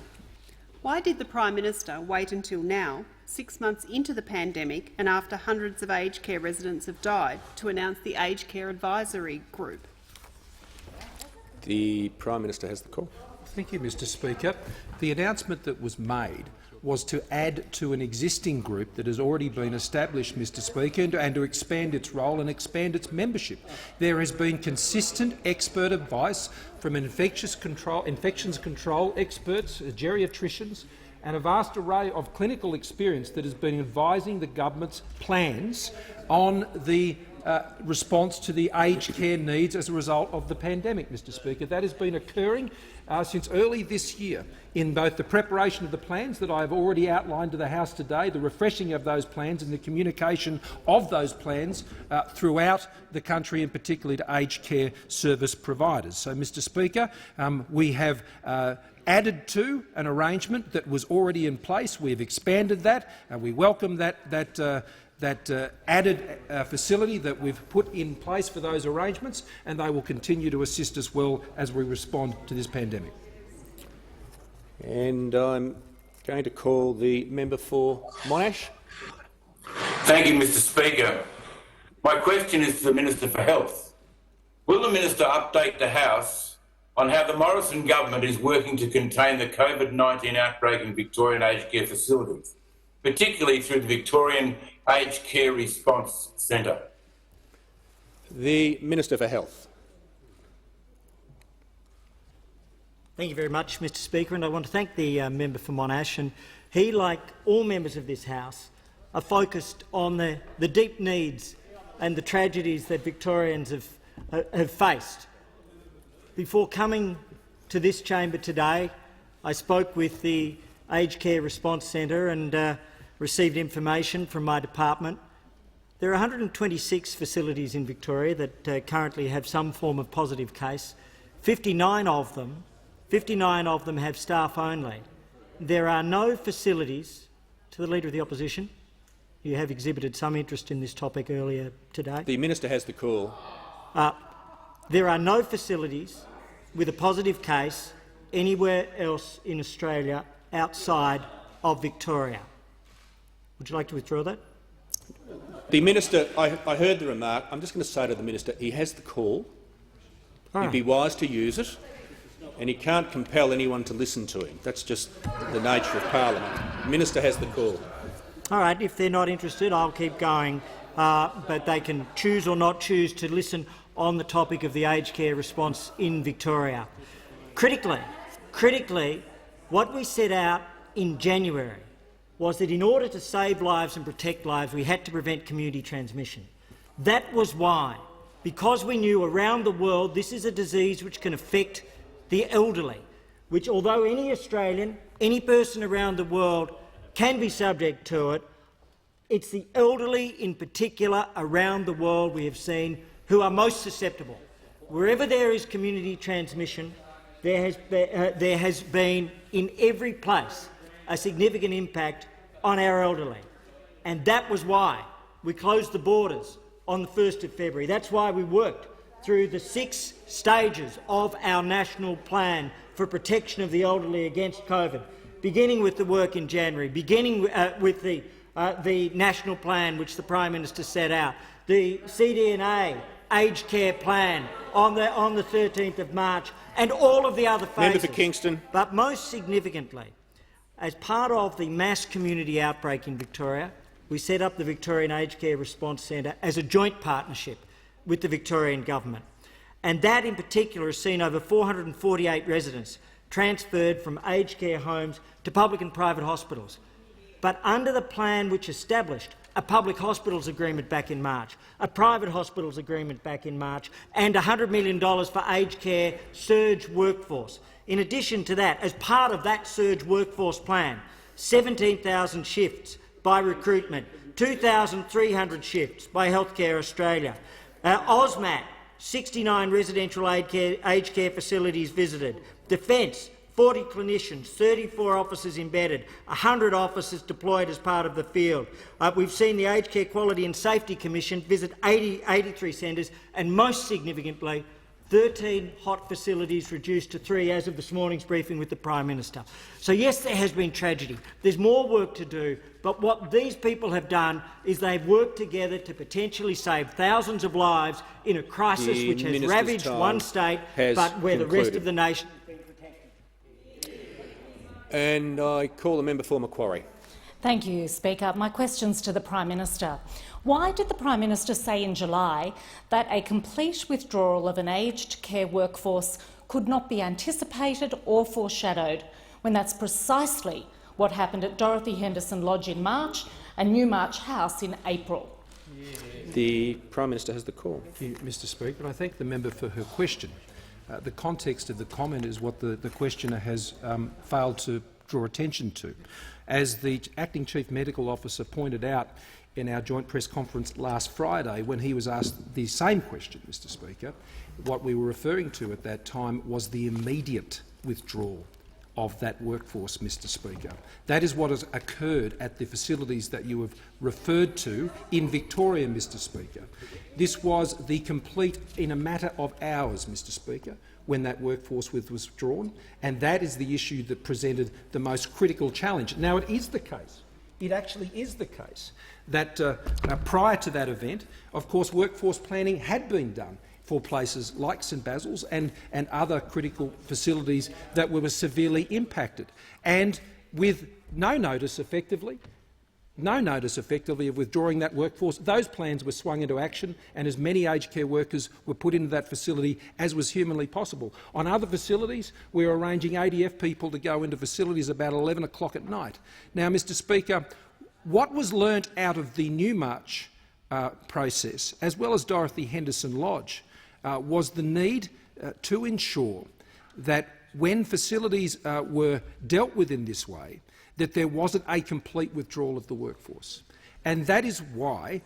Why did the Prime Minister wait until now, 6 months into the pandemic and after hundreds of aged care residents have died, to announce the Aged Care Advisory Group? The Prime Minister has the call. Thank you, Mr Speaker. The announcement that was made was to add to an existing group that has already been established, Mr Speaker, and to expand its role and expand its membership. There has been consistent expert advice from infections control experts, geriatricians, and a vast array of clinical experience that has been advising the government's plans on the response to the aged care needs as a result of the pandemic, Mr Speaker. That has been occurring since early this year in both the preparation of the plans that I have already outlined to the House today, the refreshing of those plans and the communication of those plans throughout the country, and particularly to aged care service providers. So, Mr Speaker, we have added to an arrangement that was already in place. We have expanded that, and we welcome that added facility that we've put in place for those arrangements, and they will continue to assist us well as we respond to this pandemic. And I'm going to call the member for Monash. Thank you, Mr Speaker. My question is to the Minister for Health. Will the Minister update the House on how the Morrison government is working to contain the COVID-19 outbreak in Victorian aged care facilities, particularly through the Victorian Aged Care Response Centre? The Minister for Health. Thank you very much, Mr Speaker, and I want to thank the member for Monash. And he, like all members of this House, are focused on the deep needs and the tragedies that Victorians have faced. Before coming to this chamber today, I spoke with the Aged Care Response Centre and received information from my department. There are 126 facilities in Victoria that currently have some form of positive case. 59 of them have staff only. There are no facilities, to the Leader of the Opposition, you have exhibited some interest in this topic earlier today. The Minister has the call. There are no facilities with a positive case anywhere else in Australia outside of Victoria. Would you like to withdraw that? The Minister, I heard the remark. I'm just going to say to the Minister, he has the call. He'd be wise to use it, and he can't compel anyone to listen to him. That's just the nature of Parliament. The Minister has the call. All right, if they're not interested, I'll keep going, but they can choose or not choose to listen on the topic of the aged care response in Victoria. Critically, what we set out in January was that in order to save lives and protect lives, we had to prevent community transmission. That was why, because we knew around the world this is a disease which can affect the elderly, which, although any Australian, any person around the world can be subject to it, it's the elderly in particular around the world we have seen who are most susceptible. Wherever there is community transmission, there has been in every place a significant impact on our elderly. And that was why we closed the borders on the 1st of February. That's why we worked through the 6 stages of our national plan for protection of the elderly against COVID, beginning with the work in January, beginning with the national plan which the Prime Minister set out, the CDNA aged care plan on the 13th of March, and all of the other phases. Member for Kingston. But most significantly, as part of the mass community outbreak in Victoria, we set up the Victorian Aged Care Response Centre as a joint partnership with the Victorian Government. And that in particular has seen over 448 residents transferred from aged care homes to public and private hospitals. But under the plan which established a public hospitals agreement back in March, a private hospitals agreement back in March, and $100 million for aged care surge workforce. In addition to that, as part of that surge workforce plan, 17,000 shifts by recruitment, 2,300 shifts by Healthcare Australia. AUSMAT, 69 residential aged care facilities visited. Defence, 40 clinicians, 34 officers embedded, 100 officers deployed as part of the field. We've seen the Aged Care Quality and Safety Commission visit 83 centres, and most significantly, 13 hot facilities reduced to 3 as of this morning's briefing with the Prime Minister. So yes, there has been tragedy. There's more work to do, but what these people have done is they've worked together to potentially save thousands of lives in a crisis which has ravaged one state, but where the rest of the nation has been protected. And I call the member for Macquarie. Thank you, Speaker. My question's to the Prime Minister. Why did the Prime Minister say in July that a complete withdrawal of an aged care workforce could not be anticipated or foreshadowed, when that's precisely what happened at Dorothy Henderson Lodge in March and Newmarch House in April? The Prime Minister has the call. Thank you, Mr Speaker. And I thank the member for her question. The context of the comment is what the questioner has failed to draw attention to. As the Acting Chief Medical Officer pointed out in our joint press conference last Friday, when he was asked the same question, Mr Speaker, what we were referring to at that time was the immediate withdrawal of that workforce, Mr Speaker. That is what has occurred at the facilities that you have referred to in Victoria, Mr Speaker. This was the complete, in a matter of hours, Mr Speaker, when that workforce was withdrawn, and that is the issue that presented the most critical challenge. Now, it is the case, it actually is the case, that prior to that event, of course, workforce planning had been done for places like St Basil's and other critical facilities that were severely impacted. And with no notice effectively of withdrawing that workforce, those plans were swung into action, and as many aged care workers were put into that facility as was humanly possible. On other facilities, we were arranging ADF people to go into facilities about 11 o'clock at night. Now, Mr Speaker, what was learnt out of the Newmarch process, as well as Dorothy Henderson Lodge, was the need to ensure that when facilities were dealt with in this way, that there wasn't a complete withdrawal of the workforce. And that is why,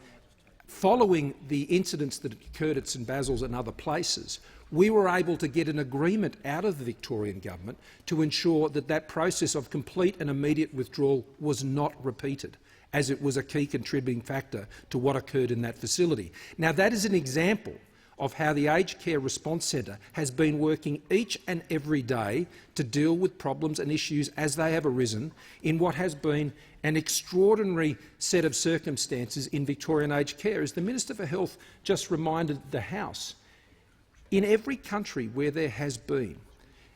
following the incidents that occurred at St Basil's and other places, we were able to get an agreement out of the Victorian Government to ensure that that process of complete and immediate withdrawal was not repeated, as it was a key contributing factor to what occurred in that facility. Now, that is an example of how the Aged Care Response Centre has been working each and every day to deal with problems and issues as they have arisen in what has been an extraordinary set of circumstances in Victorian aged care. As the Minister for Health just reminded the House, in every country where there has been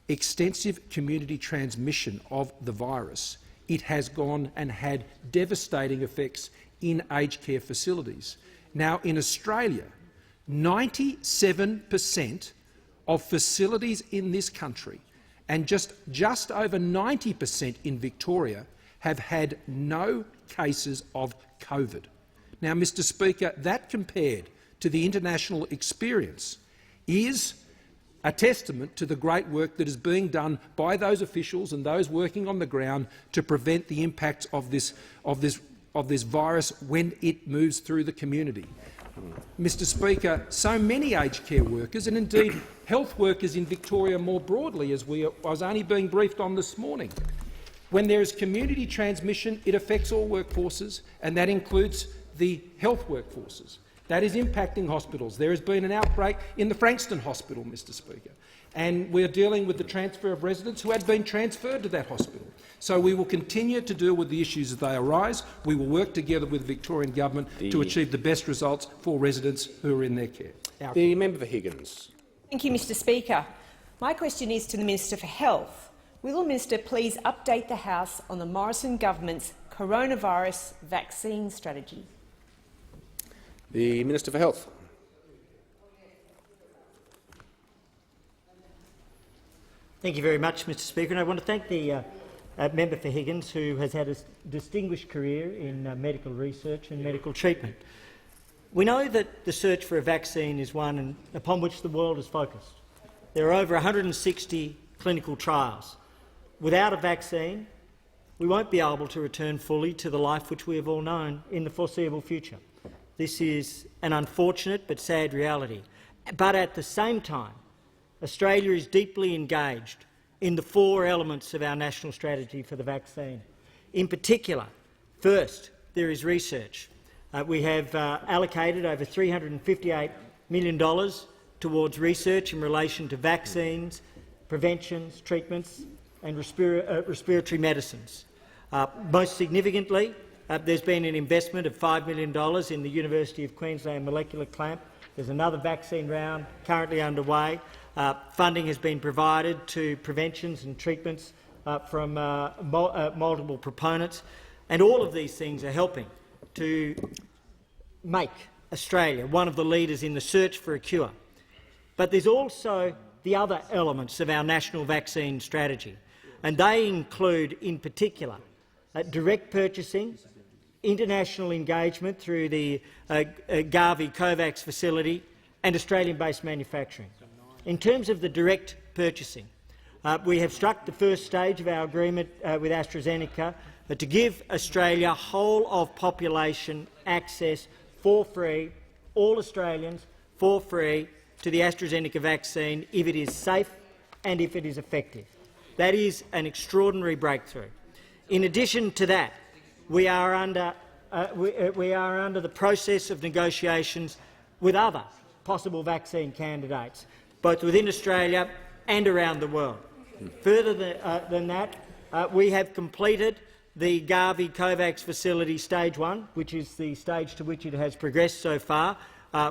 extensive community transmission of the virus, it has gone and had devastating effects in aged care facilities. Now, in Australia, 97% of facilities in this country, and just over 90% in Victoria, have had no cases of COVID. Now, Mr Speaker, that compared to the international experience is a testament to the great work that is being done by those officials and those working on the ground to prevent the impacts of this virus when it moves through the community. Mr Speaker, so many aged care workers, and indeed health workers in Victoria more broadly, as I was only being briefed on this morning, when there is community transmission, it affects all workforces, and that includes the health workforces. That is impacting hospitals. There has been an outbreak in the Frankston Hospital, Mr Speaker, and we are dealing with the transfer of residents who had been transferred to that hospital. So we will continue to deal with the issues as they arise. We will work together with the Victorian Government to achieve the best results for residents who are in their care. The member for Higgins. Thank you, Mr Speaker. My question is to the Minister for Health. Will the Minister please update the House on the Morrison government's coronavirus vaccine strategy? The Minister for Health. Thank you very much, Mr Speaker. And I want to thank the member for Higgins, who has had a distinguished career in medical research and medical treatment. We know that the search for a vaccine is one upon which the world is focused. There are over 160 clinical trials. Without a vaccine, we won't be able to return fully to the life which we have all known in the foreseeable future. This is an unfortunate but sad reality. But at the same time, Australia is deeply engaged in the 4 elements of our national strategy for the vaccine. In particular, first, there is research. We have allocated over $358 million towards research in relation to vaccines, preventions, treatments and respiratory medicines. Most significantly, there's been an investment of $5 million in the University of Queensland molecular clamp. There's another vaccine round currently underway. Funding has been provided to preventions and treatments from multiple proponents, and all of these things are helping to make Australia one of the leaders in the search for a cure. But there's also the other elements of our national vaccine strategy, and they include, in particular, direct purchasing, international engagement through the Gavi COVAX facility, and Australian-based manufacturing. In terms of the direct purchasing, we have struck the first stage of our agreement with AstraZeneca to give Australia whole-of-population access for free, all Australians for free, to the AstraZeneca vaccine if it is safe and if it is effective. That is an extraordinary breakthrough. In addition to that, we are under the process of negotiations with other possible vaccine candidates, both within Australia and around the world. Further than that, we have completed the Gavi COVAX facility stage 1, which is the stage to which it has progressed so far,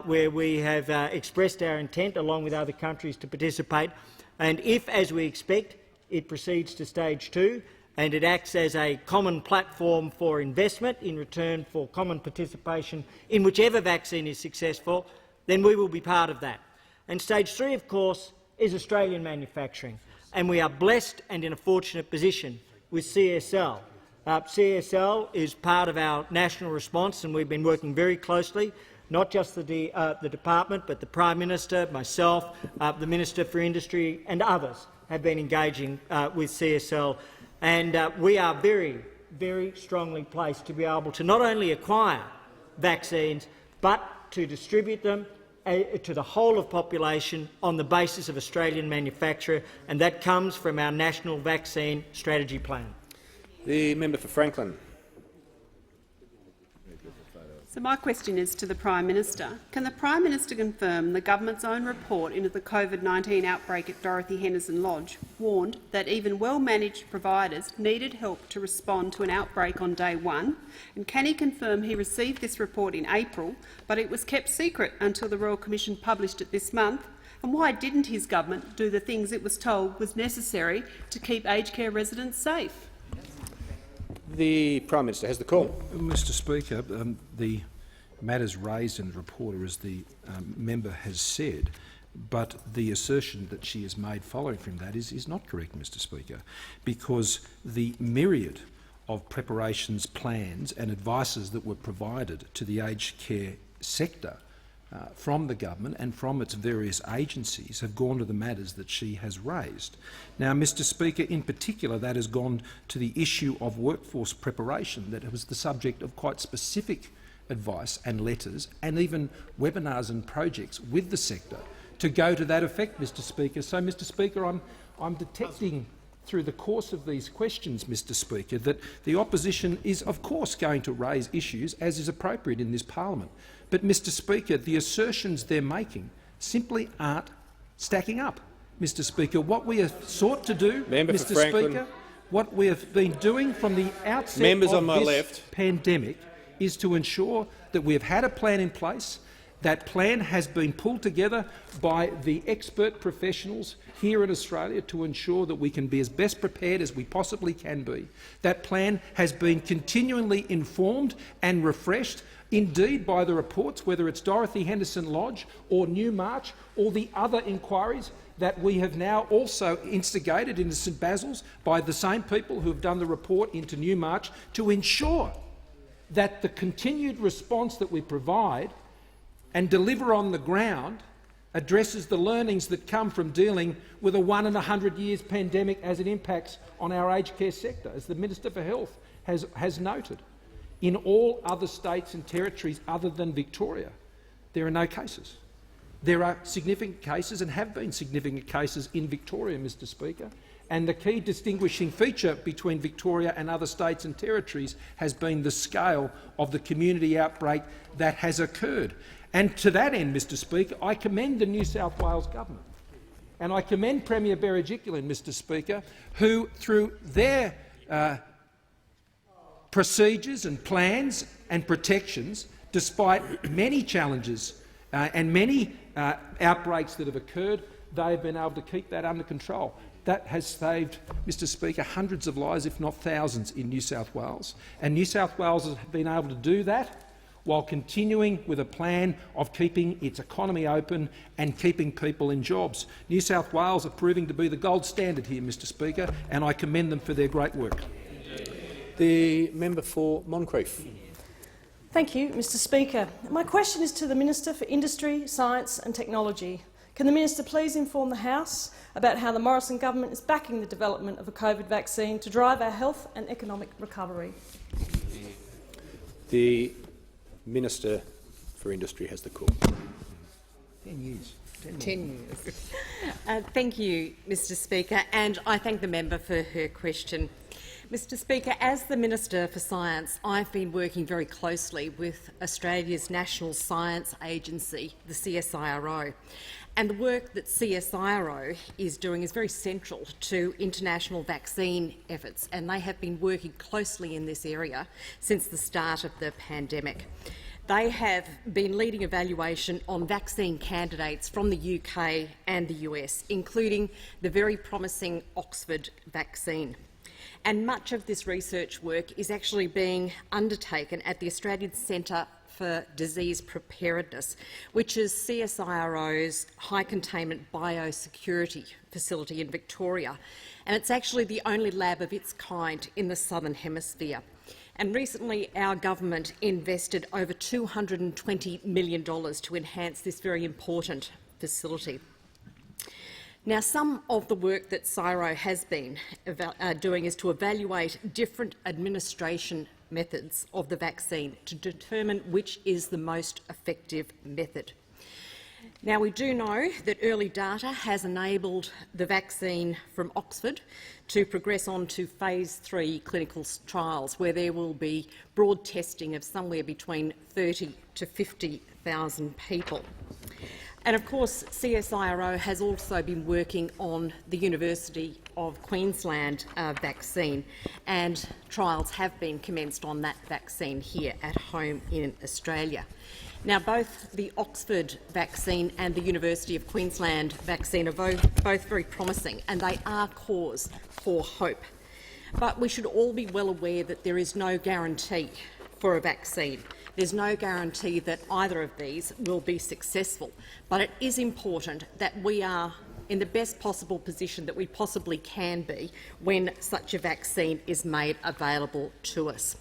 where we have expressed our intent, along with other countries, to participate. And if, as we expect, it proceeds to stage 2 and it acts as a common platform for investment in return for common participation in whichever vaccine is successful, then we will be part of that. And stage 3, of course, is Australian manufacturing, and we are blessed and in a fortunate position with CSL. CSL is part of our national response, and we've been working very closely, not just the department, but the Prime Minister, myself, the Minister for Industry and others have been engaging with CSL. And we are very, very strongly placed to be able to not only acquire vaccines, but to distribute them to the whole of population on the basis of Australian manufacture, and that comes from our National Vaccine Strategy Plan. The member for Franklin. So my question is to the Prime Minister. Can the Prime Minister confirm the government's own report into the COVID-19 outbreak at Dorothy Henderson Lodge warned that even well-managed providers needed help to respond to an outbreak on day 1? And can he confirm he received this report in April, but it was kept secret until the Royal Commission published it this month? And why didn't his government do the things it was told was necessary to keep aged care residents safe? The Prime Minister has the call. Mr Speaker, the matters raised in the report are as the member has said, but the assertion that she has made following from that is not correct, Mr Speaker, because the myriad of preparations, plans and advices that were provided to the aged care sector from the government and from its various agencies have gone to the matters that she has raised. Now, Mr Speaker, in particular, that has gone to the issue of workforce preparation that was the subject of quite specific advice and letters and even webinars and projects with the sector to go to that effect, Mr Speaker. So, Mr Speaker, I'm detecting through the course of these questions, Mr Speaker, that the opposition is of course going to raise issues, as is appropriate in this parliament. But, Mr Speaker, the assertions they're making simply aren't stacking up. Mr Speaker, what we have sought to do, Mr Speaker, what we have been doing from the outset of this pandemic is to ensure that we have had a plan in place. That plan has been pulled together by the expert professionals here in Australia to ensure that we can be as best prepared as we possibly can be. That plan has been continually informed and refreshed, indeed by the reports, whether it's Dorothy Henderson Lodge or Newmarch or the other inquiries that we have now also instigated into St Basil's by the same people who have done the report into Newmarch, to ensure that the continued response that we provide and deliver on the ground addresses the learnings that come from dealing with a 1 in 100 years pandemic as it impacts on our aged care sector, as the Minister for Health has noted. In all other states and territories other than Victoria, there are no cases. There are significant cases and have been significant cases in Victoria, Mr Speaker, and the key distinguishing feature between Victoria and other states and territories has been the scale of the community outbreak that has occurred. And to that end, Mr Speaker, I commend the New South Wales government and I commend Premier Berejiklian, Mr Speaker, who, through their procedures and plans and protections, despite many challenges and many outbreaks that have occurred, they have been able to keep that under control. That has saved, Mr Speaker, hundreds of lives, if not thousands, in New South Wales. And New South Wales has been able to do that while continuing with a plan of keeping its economy open and keeping people in jobs. New South Wales are proving to be the gold standard here, Mr Speaker, and I commend them for their great work. The member for Moncrieff. Thank you, Mr Speaker. My question is to the Minister for Industry, Science and Technology. Can the Minister please inform the House about how the Morrison government is backing the development of a COVID vaccine to drive our health and economic recovery? The Minister for Industry has the call. 10 years. 10 years. Thank you, Mr Speaker, and I thank the member for her question. Mr Speaker, as the Minister for Science, I've been working very closely with Australia's National Science Agency, the CSIRO, and the work that CSIRO is doing is very central to international vaccine efforts, and they have been working closely in this area since the start of the pandemic. They have been leading evaluation on vaccine candidates from the UK and the US, including the very promising Oxford vaccine. And much of this research work is actually being undertaken at the Australian Centre for Disease Preparedness, which is CSIRO's high containment biosecurity facility in Victoria. And it's actually the only lab of its kind in the Southern Hemisphere. And recently our government invested over $220 million to enhance this very important facility. Now, some of the work that CSIRO has been doing is to evaluate different administration methods of the vaccine to determine which is the most effective method. Now, we do know that early data has enabled the vaccine from Oxford to progress on to phase 3 clinical trials, where there will be broad testing of somewhere between 30 to 50,000 people. And of course, CSIRO has also been working on the University of Queensland vaccine, and trials have been commenced on that vaccine here at home in Australia. Now, both the Oxford vaccine and the University of Queensland vaccine are both very promising, and they are cause for hope. But we should all be well aware that there is no guarantee for a vaccine. There's no guarantee that either of these will be successful, but it is important that we are in the best possible position that we possibly can be when such a vaccine is made available to us.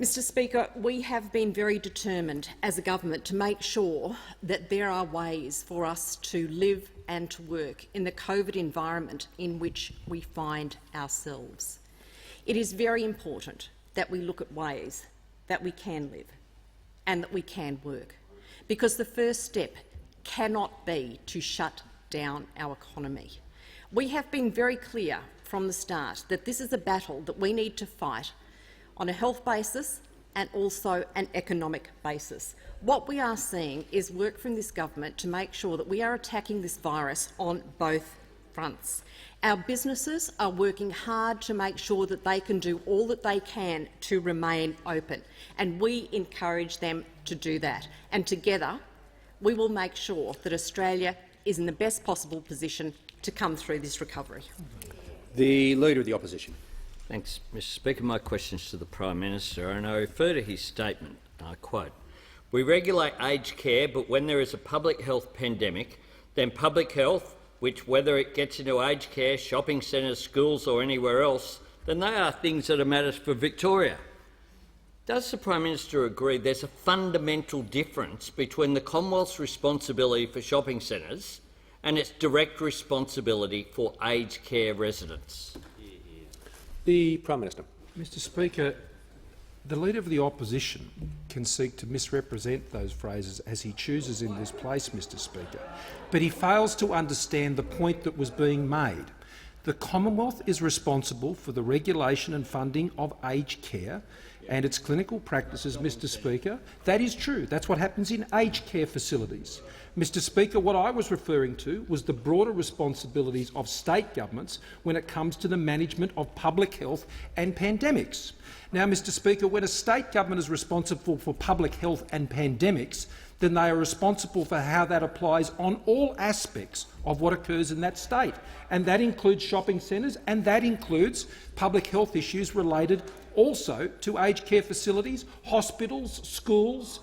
Mr Speaker, we have been very determined as a government to make sure that there are ways for us to live and to work in the COVID environment in which we find ourselves. It is very important that we look at ways that we can live and that we can work, because the first step cannot be to shut down our economy. We have been very clear from the start that this is a battle that we need to fight on a health basis and also an economic basis. What we are seeing is work from this government to make sure that we are attacking this virus on both fronts. Our businesses are working hard to make sure that they can do all that they can to remain open, and we encourage them to do that. And together, we will make sure that Australia is in the best possible position to come through this recovery. The Leader of the Opposition. Thanks, Mr Speaker. My question is to the Prime Minister, and I refer to his statement, and I quote, "We regulate aged care, but when there is a public health pandemic, then public health, which whether it gets into aged care, shopping centres, schools or anywhere else, then they are things that are matters for Victoria." Does the Prime Minister agree there's a fundamental difference between the Commonwealth's responsibility for shopping centres and its direct responsibility for aged care residents? The Prime Minister. Mr Speaker, the Leader of the Opposition can seek to misrepresent those phrases as he chooses in this place, Mr Speaker, but he fails to understand the point that was being made. The Commonwealth is responsible for the regulation and funding of aged care and its clinical practices, Mr Speaker. That is true. That's what happens in aged care facilities. Mr Speaker, what I was referring to was the broader responsibilities of state governments when it comes to the management of public health and pandemics. Now, Mr Speaker, when a state government is responsible for public health and pandemics, then they are responsible for how that applies on all aspects of what occurs in that state. And that includes shopping centres, and that includes public health issues related also to aged care facilities, hospitals, schools,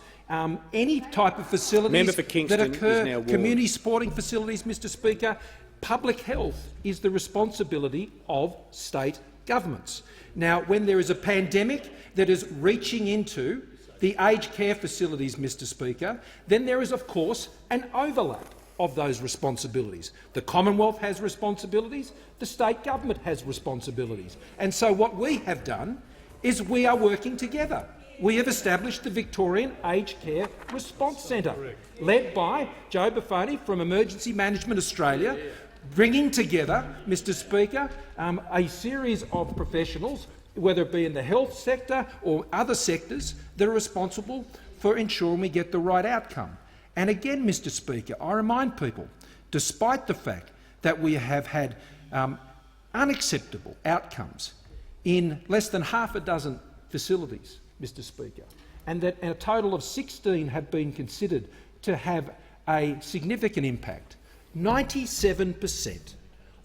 any type of facilities that occur, community sporting facilities, Mr Speaker. Public health is the responsibility of state governments. Now, when there is a pandemic that is reaching into the aged care facilities, Mr Speaker, then there is, of course, an overlap of those responsibilities. The Commonwealth has responsibilities, the state government has responsibilities. And so what we have done is we are working together. We have established the Victorian Aged Care Response Centre, led by Joe Buffoni from Emergency Management Australia, bringing together, Mr Speaker, a series of professionals, whether it be in the health sector or other sectors, that are responsible for ensuring we get the right outcome. And again, Mr Speaker, I remind people, despite the fact that we have had unacceptable outcomes in less than half a dozen facilities, Mr Speaker, and that a total of 16 have been considered to have a significant impact, 97%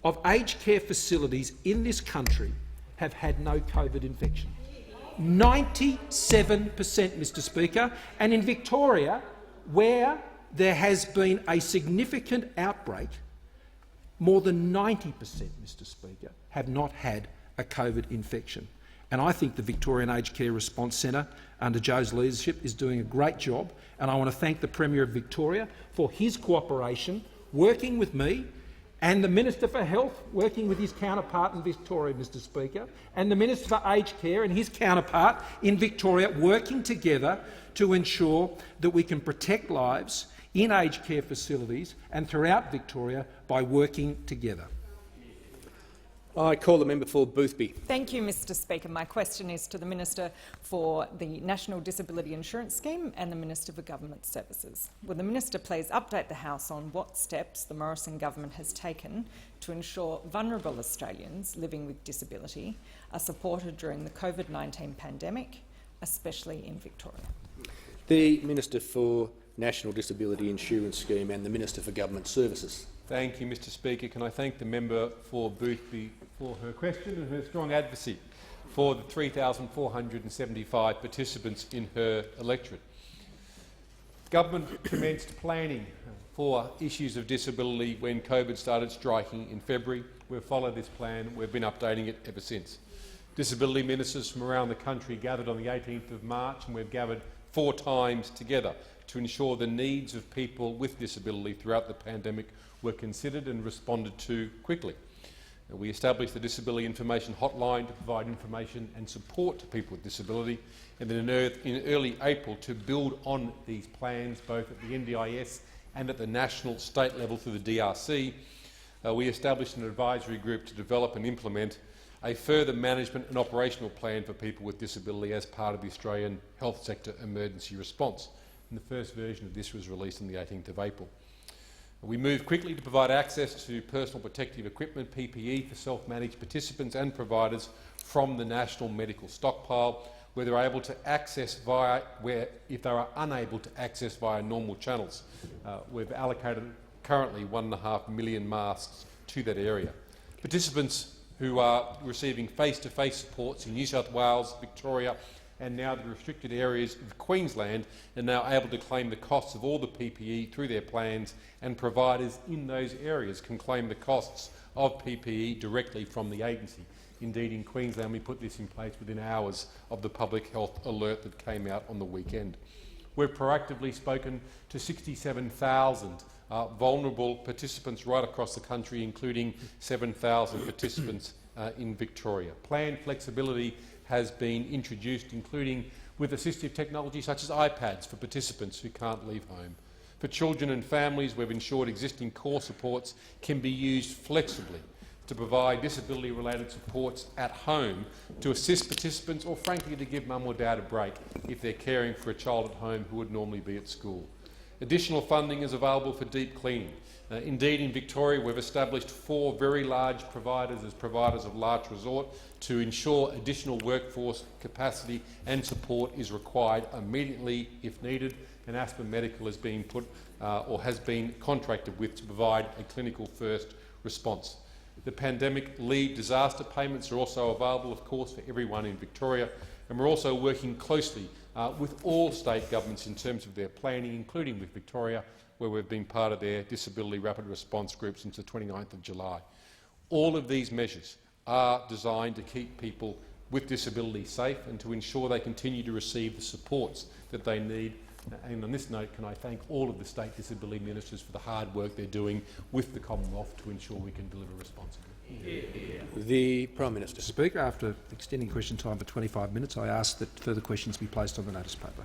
of aged care facilities in this country have had no COVID infection. 97%, Mr Speaker. And in Victoria, where there has been a significant outbreak, more than 90%, Mr Speaker, have not had a COVID infection. And I think the Victorian Aged Care Response Centre, under Joe's leadership, is doing a great job. And I want to thank the Premier of Victoria for his cooperation, working with me, and the Minister for Health, working with his counterpart in Victoria, Mr Speaker, and the Minister for Aged Care and his counterpart in Victoria, working together to ensure that we can protect lives in aged care facilities and throughout Victoria by working together. I call the member for Boothby. Thank you, Mr Speaker. My question is to the Minister for the National Disability Insurance Scheme and the Minister for Government Services. Will the Minister please update the House on what steps the Morrison government has taken to ensure vulnerable Australians living with disability are supported during the COVID-19 pandemic, especially in Victoria? The Minister for National Disability Insurance Scheme and the Minister for Government Services. Thank you, Mr Speaker. Can I thank the member for Boothby for her question and her strong advocacy for the 3,475 participants in her electorate. Government commenced planning for issues of disability when COVID started striking in February. We've followed this plan. We've been updating it ever since. Disability ministers from around the country gathered on the 18th of March, and we've gathered 4 times together to ensure the needs of people with disability throughout the pandemic were considered and responded to quickly. We established the Disability Information Hotline to provide information and support to people with disability, and then in early April to build on these plans both at the NDIS and at the national state level through the DRC. we established an advisory group to develop and implement a further management and operational plan for people with disability as part of the Australian health sector emergency response. And the first version of this was released on the 18th of April. We moved quickly to provide access to personal protective equipment, PPE, for self-managed participants and providers from the National Medical Stockpile, where they're able to access if they are unable to access via normal channels. We've allocated currently 1.5 million masks to that area. Participants who are receiving face-to-face supports in New South Wales, Victoria and now the restricted areas of Queensland are now able to claim the costs of all the PPE through their plans, and providers in those areas can claim the costs of PPE directly from the agency. Indeed, in Queensland we put this in place within hours of the public health alert that came out on the weekend. We've proactively spoken to 67,000 vulnerable participants right across the country, including 7,000 participants in Victoria. Planned flexibility has been introduced, including with assistive technology such as iPads for participants who can't leave home. For children and families, we've ensured existing core supports can be used flexibly to provide disability-related supports at home to assist participants, or frankly to give mum or dad a break if they're caring for a child at home who would normally be at school. Additional funding is available for deep cleaning. Indeed, in Victoria, we've established 4 very large providers as providers of last resort to ensure additional workforce capacity and support is required immediately if needed, and Aspen Medical has been has been contracted with to provide a clinical first response. The pandemic leave disaster payments are also available, of course, for everyone in Victoria, and we're also working closely with all state governments in terms of their planning, including with Victoria, where we've been part of their Disability Rapid Response Group since the 29th of July. All of these measures are designed to keep people with disability safe and to ensure they continue to receive the supports that they need. And on this note, can I thank all of the state disability ministers for the hard work they're doing with the Commonwealth to ensure we can deliver responsibly. The Prime Minister. Speaker, after extending question time for 25 minutes, I ask that further questions be placed on the notice paper.